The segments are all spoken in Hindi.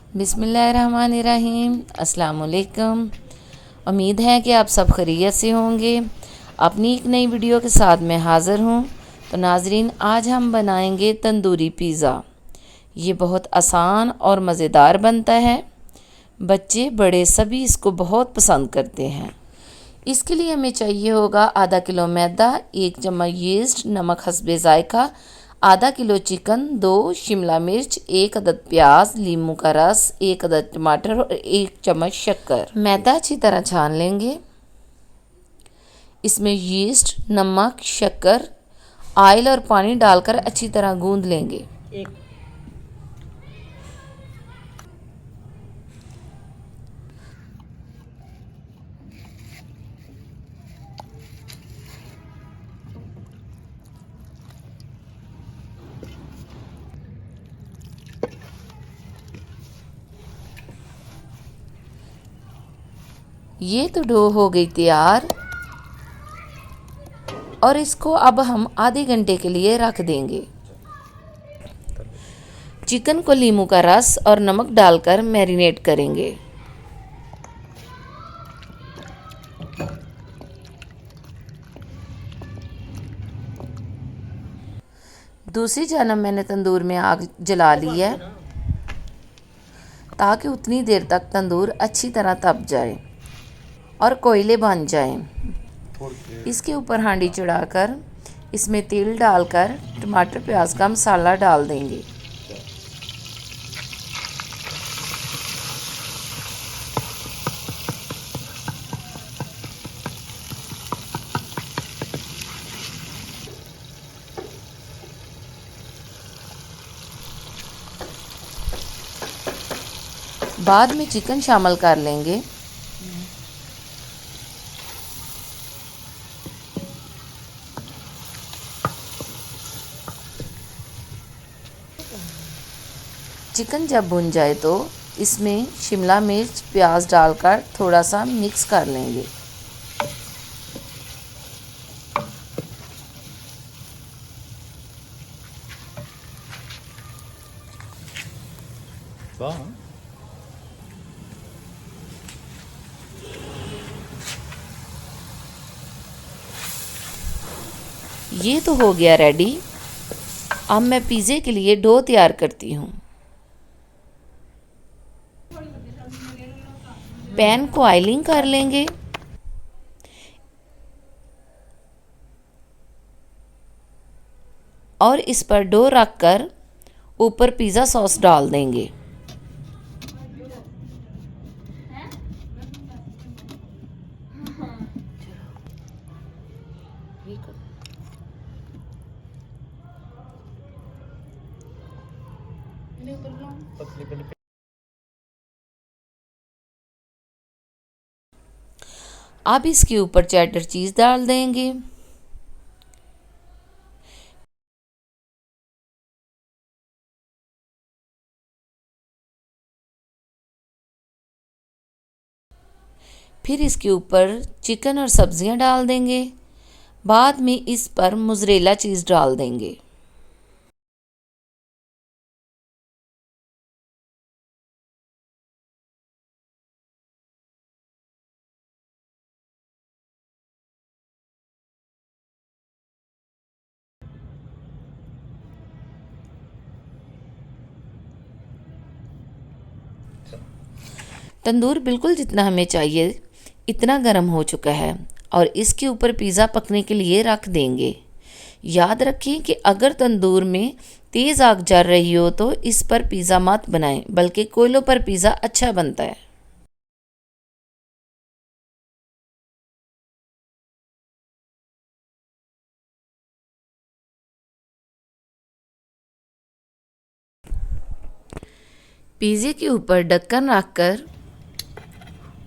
बिस्मिल्लाहिर्रहमानिर्रहीम। अस्सलाम वालेकुम। उम्मीद है कि आप सब खैरियत से होंगे। अपनी एक नई वीडियो के साथ मैं हाज़िर हूँ। तो नाजरीन, आज हम बनाएंगे तंदूरी पिज़्ज़ा। ये बहुत आसान और मज़ेदार बनता है। बच्चे बड़े सभी इसको बहुत पसंद करते हैं। इसके लिए हमें चाहिए होगा आधा किलो मैदा, 1 चम्मच यीस्ट, नमक हस्बे ज़ायक़ा, आधा किलो चिकन, 2 शिमला मिर्च, 1 अदद प्याज, नींबू का रस, 1 अदद टमाटर और 1 चम्मच शक्कर। मैदा अच्छी तरह छान लेंगे। इसमें यीस्ट, नमक, शक्कर, ऑयल और पानी डालकर अच्छी तरह गूंद लेंगे। ये तो डो हो गई तैयार और इसको अब हम आधे घंटे के लिए रख देंगे। चिकन को नींबू का रस और नमक डालकर मैरिनेट करेंगे। दूसरी जानब मैंने तंदूर में आग जला ली है ताकि उतनी देर तक तंदूर अच्छी तरह तप जाए और कोयले बन जाएं। इसके ऊपर हांडी चढ़ाकर इसमें तेल डालकर टमाटर प्याज का मसाला डाल देंगे। बाद में चिकन शामिल कर लेंगे। चिकन जब भुन जाए तो इसमें शिमला मिर्च, प्याज डालकर थोड़ा सा मिक्स कर लेंगे। ये तो हो गया रेडी। अब मैं पिज़्ज़े के लिए डो तैयार करती हूँ। पैन को ऑयलिंग कर लेंगे। और इस पर डो रखकर ऊपर पिज़्ज़ा सॉस डाल देंगे। अब इसके ऊपर चेडर चीज़ डाल देंगे। फिर इसके ऊपर चिकन और सब्जियां डाल देंगे। बाद में इस पर मोज़रेला चीज़ डाल देंगे। तंदूर बिल्कुल जितना हमें चाहिए इतना गर्म हो चुका है और इसके ऊपर पिज़्ज़ा पकने के लिए रख देंगे। याद रखें कि अगर तंदूर में तेज़ आग जल रही हो तो इस पर पिज़्ज़ा मत बनाएं, बल्कि कोयलों पर पिज़्ज़ा अच्छा बनता है। पिज़्ज़े के ऊपर ढक्कन रखकर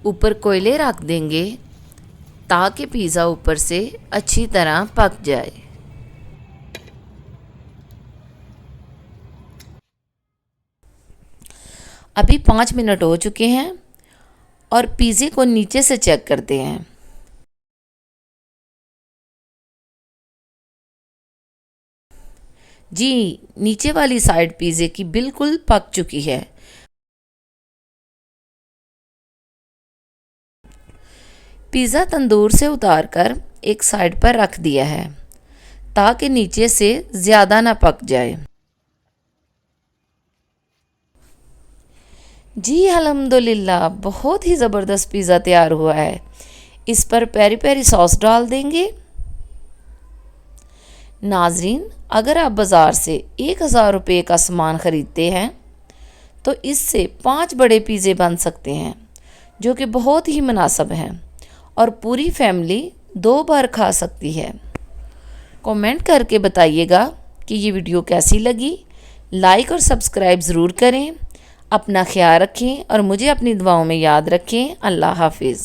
ऊपर कोयले रख देंगे ताकि पिज़्ज़ा ऊपर से अच्छी तरह पक जाए। अभी 5 मिनट हो चुके हैं और पिज़्ज़े को नीचे से चेक करते हैं। जी, नीचे वाली साइड पिज़्ज़े की बिल्कुल पक चुकी है। पिज़्ज़ा तंदूर से उतारकर एक साइड पर रख दिया है ताकि नीचे से ज़्यादा ना पक जाए। जी अल्हम्दुलिल्लाह, बहुत ही ज़बरदस्त पिज़्ज़ा तैयार हुआ है। इस पर पेरी पेरी सॉस डाल देंगे। नाजरीन, अगर आप बाज़ार से 1000 रुपये का सामान ख़रीदते हैं तो इससे 5 बड़े पिज़्ज़े बन सकते हैं, जो कि बहुत ही मुनासिब हैं और पूरी फैमिली 2 बार खा सकती है। कमेंट करके बताइएगा कि ये वीडियो कैसी लगी। लाइक और सब्सक्राइब ज़रूर करें। अपना ख्याल रखें और मुझे अपनी दुआओं में याद रखें। अल्लाह हाफिज़।